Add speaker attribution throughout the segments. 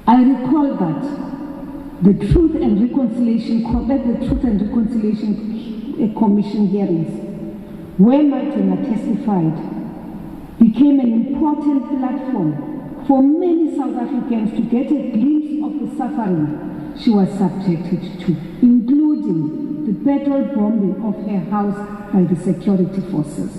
Speaker 1: I recall that the Truth and Reconciliation Commission hearings, where Martina testified, became an important platform for many South Africans to get a glimpse of the suffering she was subjected to, including the petrol bombing of her house by the security forces.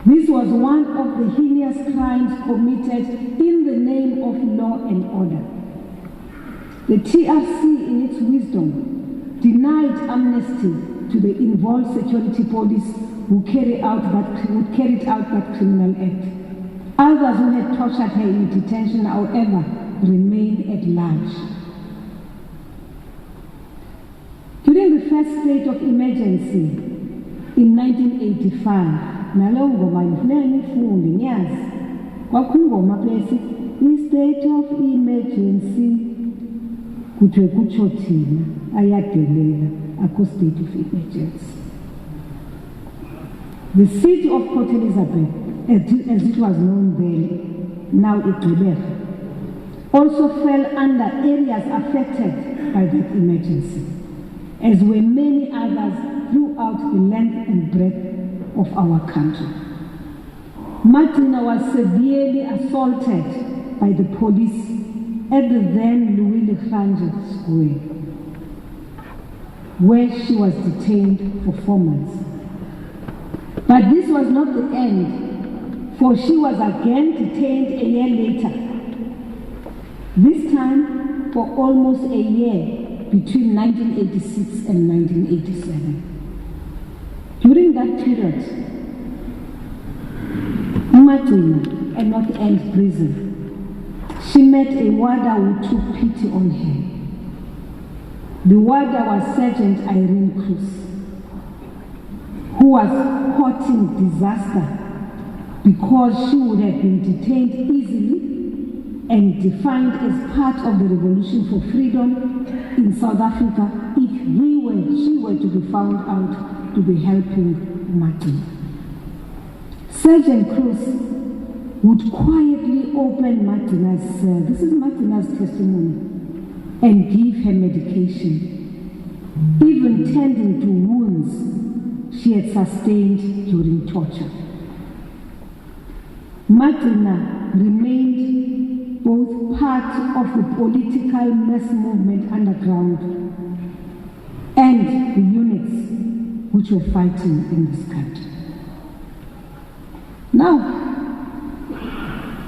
Speaker 1: This was one of the heinous crimes committed in the name of law and order. The TRC, in its wisdom, denied amnesty to the involved security police who carried out that criminal act. Others who had tortured her in detention, however, remain at large. During the first state of emergency in 1985, state of emergency state of emergency. The city of Port Elizabeth, as it was known then, now Gqeberha, also fell under areas affected by that emergency, as were many others throughout the length and breadth of our country. Martina was severely assaulted by the police at the then Louis Lefrange Square, where she was detained for 4 months. But this was not the end, for she was again detained a year later, this time for almost a year between 1986 and 1987. During that period, Martina, at North End Prison, she met a warder who took pity on her. The warder was Sergeant Irene Cruz, who was courting disaster because she would have been detained easily and defined as part of the revolution for freedom in South Africa if she were to be found out to be helping Martina. Sergeant Cruz would quietly open Martina's cell, this is Martina's testimony, and give her medication, even tending to wounds she had sustained during torture. Martina remained both part of the political mass movement underground and the units which were fighting in this country. Now,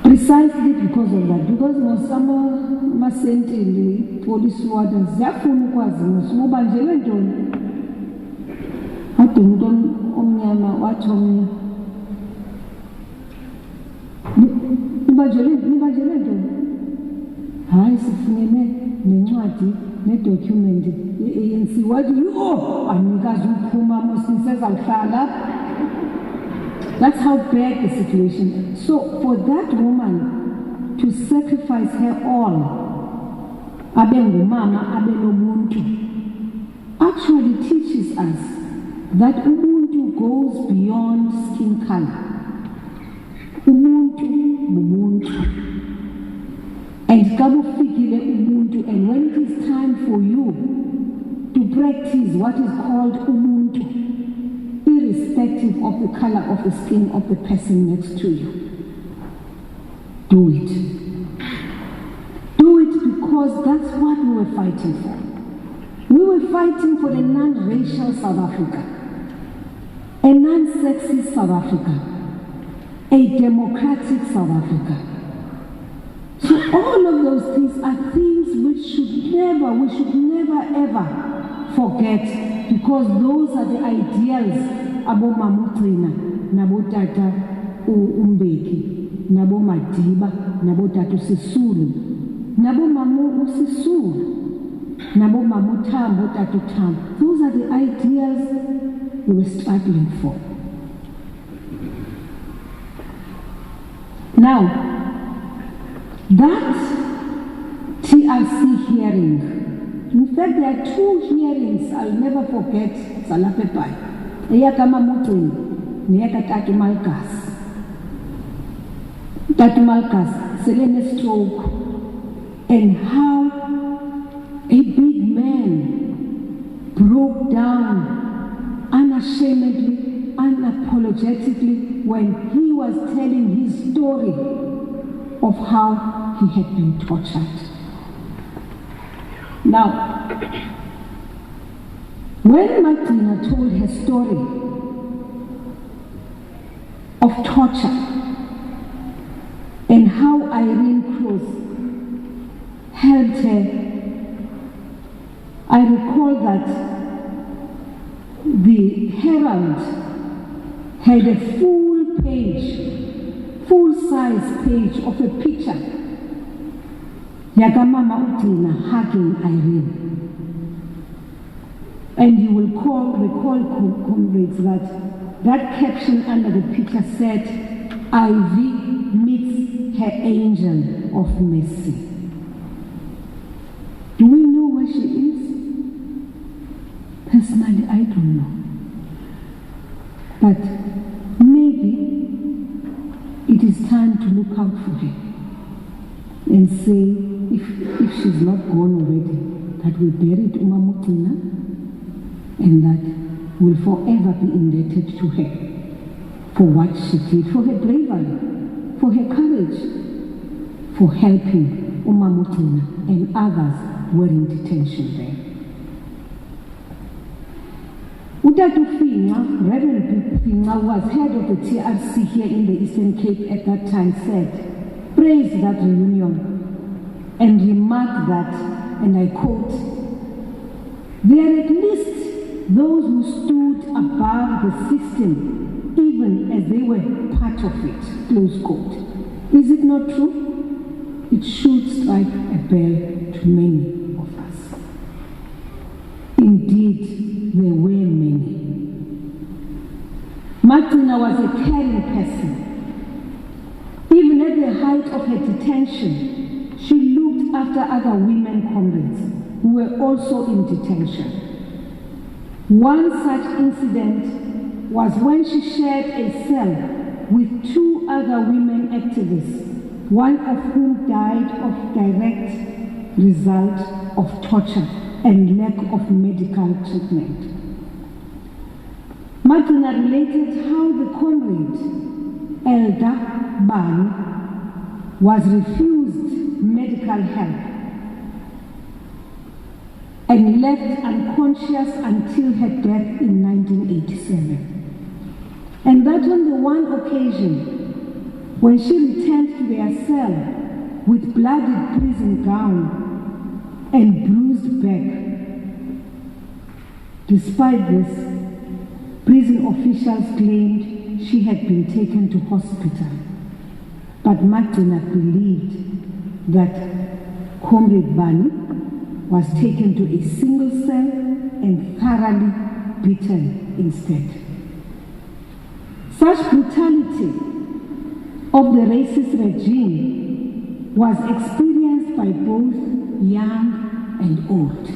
Speaker 1: precisely because of that, because some police wardens, document ANC. What do you That's how bad the situation is. So for that woman to sacrifice her all, actually teaches us that Ubuntu goes beyond skin color. Ubuntu. And Ubuntu, and when it is time for you to practice what is called Ubuntu, irrespective of the color of the skin of the person next to you, do it. Do it because that's what we were fighting for. We were fighting for a non-racial South Africa, a non-sexist South Africa, a democratic South Africa. So all of those things are things we should never ever forget, because those are the ideals abo Mamutrina, nabo Tata Umbeki, nabo Madiba, nabo Tatu Sisulu, nabo Mamu Sisulu, nabo Mamu Tambo Tatu Tam. Those are the ideals we were struggling for. Now, that TRC hearing, in fact, there are 2 hearings I'll never forget. Salapepai, Eyakama Mutri, Neyakataki Malkas. that Malkas, Selene stroke, and how a big man broke down unashamedly, unapologetically when he was telling his story of how he had been tortured. Now, when Gqeberha told her story of torture and how Irene Cruz helped her, I recall that the Herald had a full-size page of a picture Yakamama Gqeberha hugging Irene. And you will recall, comrades, that caption under the picture said, Ivy meets her angel of mercy. Do we know where she is? Personally, I don't know. But maybe it is time to look out for her and say, if she's not gone already, that we buried Gqeberha and that we'll forever be indebted to her for what she did, for her bravery, for her courage, for helping Gqeberha and others were in detention there. Utatu Finga, Reverend Finga, was head of the TRC here in the Eastern Cape at that time, said, praised that reunion and remarked that, and I quote, there are at least those who stood above the system even as they were part of it, close quote. Is it not true? It should strike a bell to many of us. Indeed, there were many. Gqeberha was a caring person. Even at the height of her detention, she looked after other women comrades who were also in detention. One such incident was when she shared a cell with two other women activists, one of whom died of direct result of torture and lack of medical treatment. Gqeberha related how the comrade, Elder Ban, was refused medical help and left unconscious until her death in 1987. And that on the one occasion, when she returned to their cell with bloody prison gown and bruised back. Despite this, prison officials claimed she had been taken to hospital. But Gqeberha believed that Comrade Bani was taken to a single cell and thoroughly beaten instead. Such brutality of the racist regime was experienced by both young and old.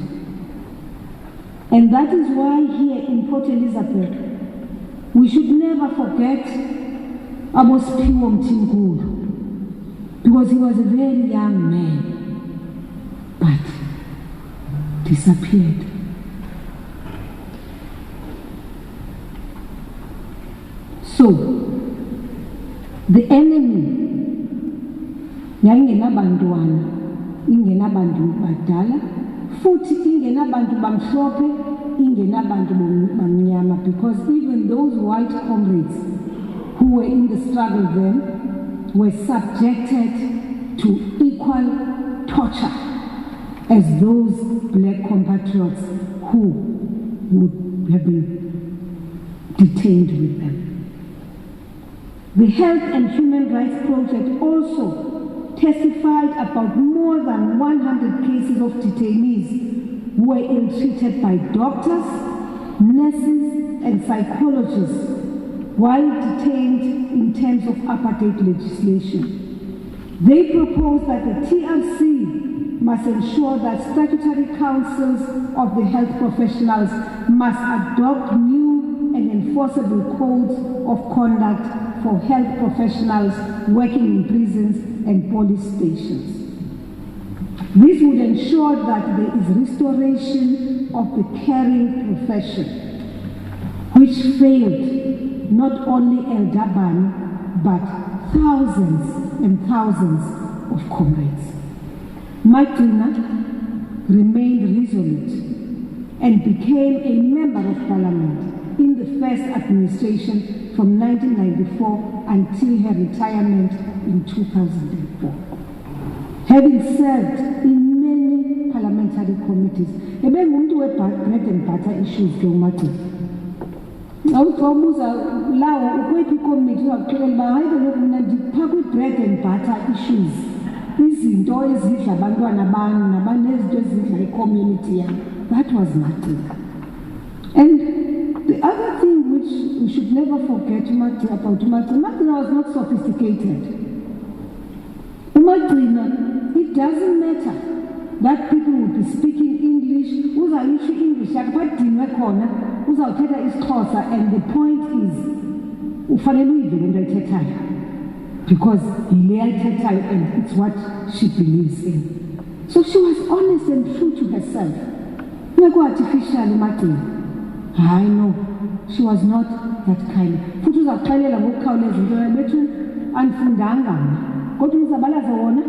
Speaker 1: And that is why here in Port Elizabeth, we should never forget Amos Piwo Mthimkhulu, because he was a very young man, but disappeared. So, the enemy, yayingenabantwana, ingenabantu badala, futhi ingenabantu bamhlophe, ingenabantu bamnyama, because even those white comrades who were in the struggle then were subjected to equal torture as those black compatriots who would have been detained with them. The Health and Human Rights Project also testified about more than 100 cases of detainees who were ill-treated by doctors, nurses, and psychologists while detained in terms of apartheid legislation. They proposed that the TRC must ensure that statutory councils of the health professionals must adopt new and enforceable codes of conduct for health professionals working in prisons and police stations. This would ensure that there is restoration of the caring profession, which failed not only El Daban, but thousands and thousands of comrades. Gqeberha remained resolute and became a member of parliament in the first administration from 1994 until her retirement in 2004. Having served in many parliamentary committees, ebengumuntu we-bread and butter issues ke uMagqeberha. Awubuza lawo ukwephi committee uyaxelela uba hayi kaloku mina ndipha kwi-bread and butter issues, izinto ezidla abantwana bami nabanezinto ezidla i-community yami. That was Gqeberha. And the other thing which we should never forget about Gqeberha was not sophisticated. Gqeberha, it doesn't matter that people will be speaking English, uzayisho English, akubadinwe khona, uzawuthetha isiXhosa, and the point is, ufanele uyive le nto ayithethayo, because yile ayithethayo and it's what she believes in. So she was honest and true to herself. Artificial Gqeberha. I know, she was not that kind. Futhi uzakuxelela ngokukhawuleza into yabethu andifundanga kodwa uzabalaza wona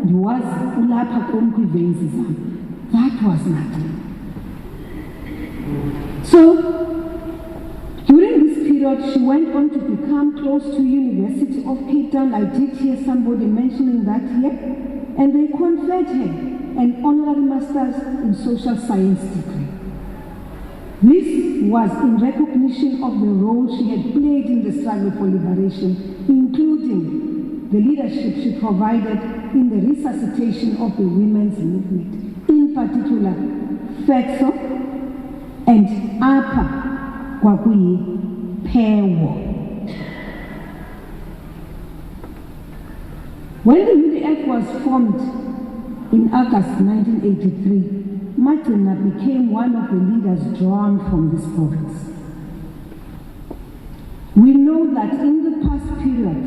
Speaker 1: ndiwazi ulapha kum kwiveins zami. That was Gqeberha. So during this period she went on to become close to University of Cape Town. I did hear somebody mentioning that here, and they conferred her an honorary master's in social science degree. This was in recognition of the role she had played in the struggle for liberation, including the leadership she provided in the resuscitation of the women's movement, in particular FETSO and APA Kwakuyi Pair War. When the UDF was formed in August 1983, Gqeberha became one of the leaders drawn from this province. We know that in the past period,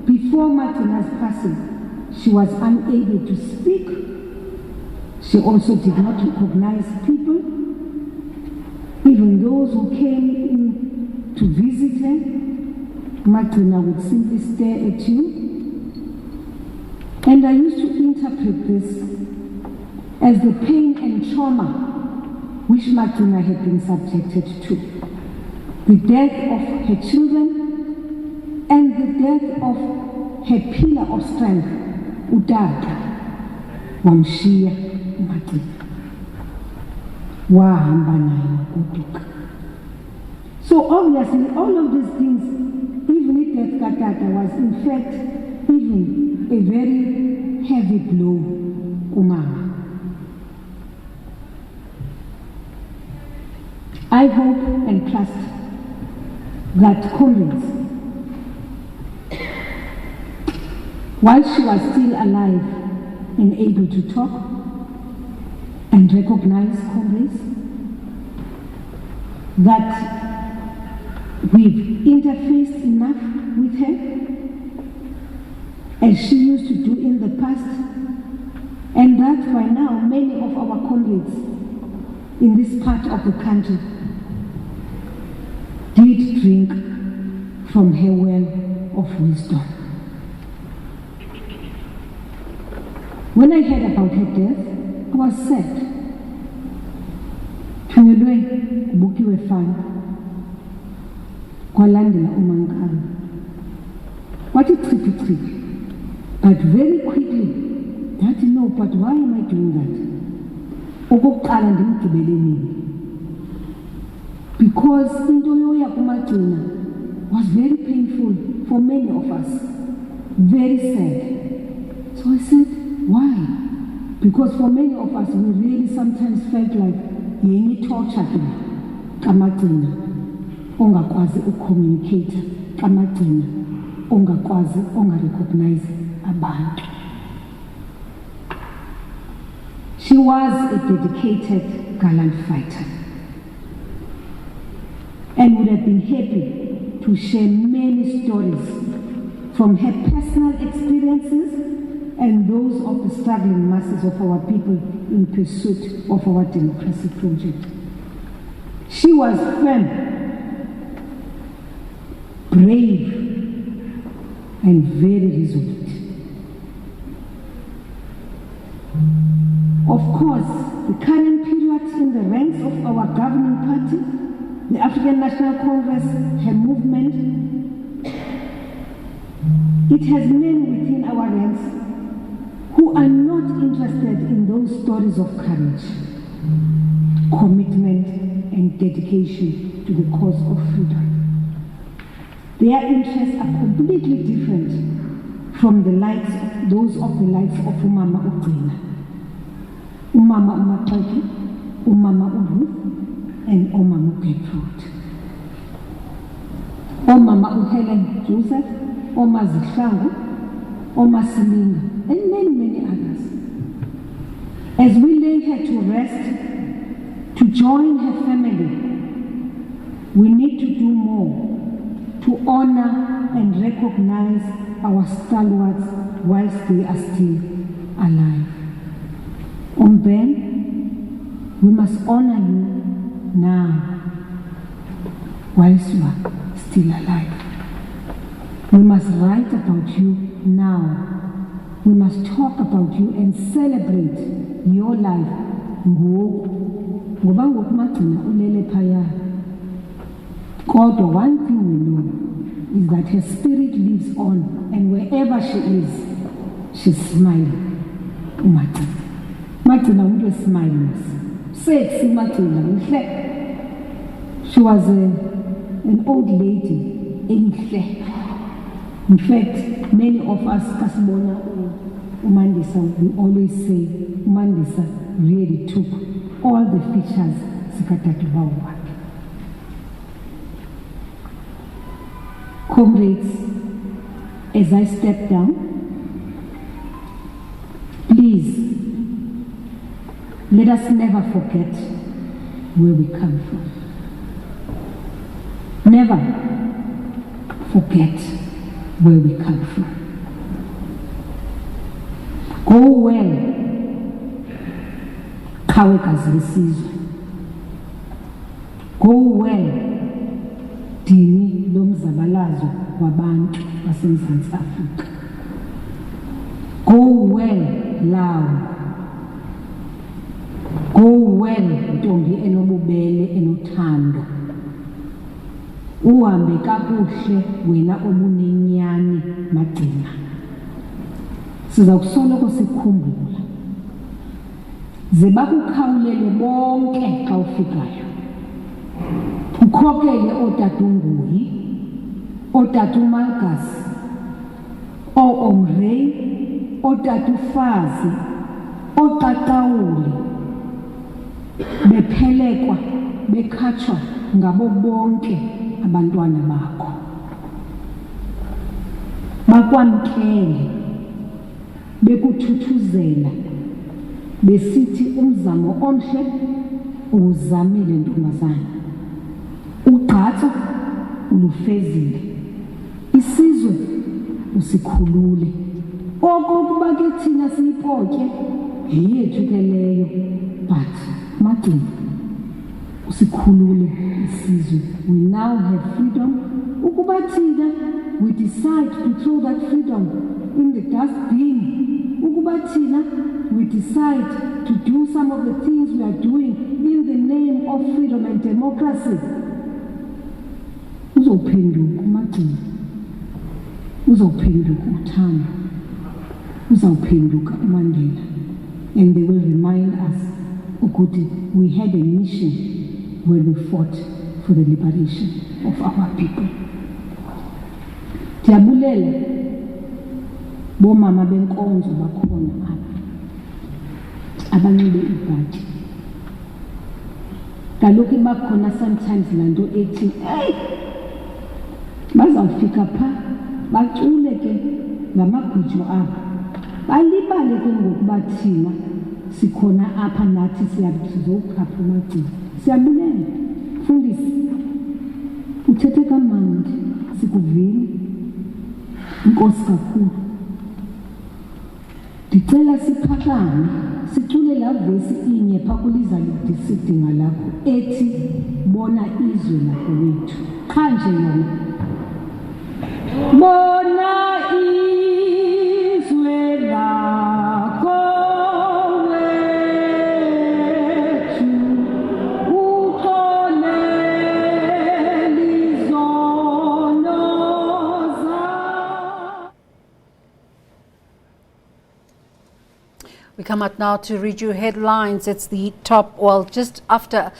Speaker 1: before Gqeberha's passing, she was unable to speak. She also did not recognize people, even those who came in to visit her. Gqeberha would simply stare at you. And I used to interpret this as the pain and trauma which Gqeberha had been subjected to. The death of her children and the death of her pillar of strength, Utata, wamshiya uMagqeberha. Wahamba naye wagoduka. So obviously all of these things, even if death katata was in fact even a very heavy blow kumama. I hope and trust that comrades, while she was still alive and able to talk and recognize comrades, that we've interfaced enough with her as she used to do in the past, and that by now many of our comrades in this part of the country did drink from her well of wisdom. When I heard about her death, I was sad. Thunyelwe kubukiwe fana kwalandela uMankala. What a trippy. But very quickly, Daddy, no, but why am I doing that? Okokuqala ndimgqibele nini? Because into yoya kuMagqeberha was very painful for many of us, very sad. So I said, why? Because for many of us, we really sometimes felt like yenye torture kaMagqeberha, ongakwazi ucommunicate kaMagqeberha, ongakwazi ongarecognize abantu. She was a dedicated, gallant fighter, and would have been happy to share many stories from her personal experiences and those of the struggling masses of our people in pursuit of our democracy project. She was firm, brave, and very resolute. Of course, the current period in the ranks of our governing party, the African National Congress, her movement, it has men within our ranks who are not interested in those stories of courage, commitment, and dedication to the cause of freedom. Their interests are completely different from those of the likes of Umama Gqeberha, Umama Umaxeke, Umama Ruth, and Umama Gqeberha. Umama Helen Joseph, Oma Zihlangu, Oma Silinga, and many others. As we lay her to rest, to join her family, we need to do more to honor and recognize our stalwarts whilst they are still alive. Ben, we must honor you now whilst you are still alive. We must write about you now. We must talk about you and celebrate your life. Ngoba ngokumagcina ulele phaya. Kodwa one thing we know is that her spirit lives on, and wherever she is, she's smiling. Magcina umuntu smiles. Sexy Magcina. She was an old lady. In fact, many of us, Kasibona Umandisa, we always say Umandisa really took all the features Sikatatubawa. Comrades, as I step down, please let us never forget where we come from. Never forget where we come from. Go well, Kawekazi lesizwe. Go well, Dini lomzabalazo wabantu baseMzantsi Afrika. Go well, Lawo. Go well, Ntombi enobubele enothando. Uhambe kakuhle wena obunenyani Magcina. Siza kusoloko sikhumbula. Ze bakukhawulele bonke xa ufikayo. Ukhokele oTata uNguyi, oTata uMalgas, oOmrey, oTata uFazi, oQaqawuli, bephelekwa, bekhatshwa ngabo bonke abantwana bakho. Bakwamkele, bekuthuthuzela, besithi umzamo omhle uzamile ntombazana. Ugqatso ulufezile. Isizwe usikhulule. Okokuba ke thina siyipotye yethu ke leyo, but Magcina usikhulule isizwe. We now have freedom. Ukuba thina we decide to throw that freedom in the dustbin. Ukuba thina we decide to do some of the things we are doing in the name of freedom and democracy. Uzophenduka Magcina. Uzophenduka uThando. Uzophenduka uMandela. And they will remind us, ukuthi we had a mission when we fought for the liberation of our people. Ndiyabulela bomama benkonzo bakhona apha abanxibe ibhatyi. Kaloku bakhona sometimes lanto ethi bazawufika pha bacule ke ngamagwijo abo, balibale ke ngokuba thina sikhona apha nathi sizokhapha uMagcina. Siyabulela mfundisi, uthethe kamandi. sikuvile. Inkosi kakhulu. Ndicela siphakame sicule laa vesi inye phaa kuliza lidisidinga lakho ethi bona izwe lakowethu. Qha nje yona. Bona izwe lakowethu uxolele izono zakho.
Speaker 2: We come out now to read you headlines. It's the top, well, just after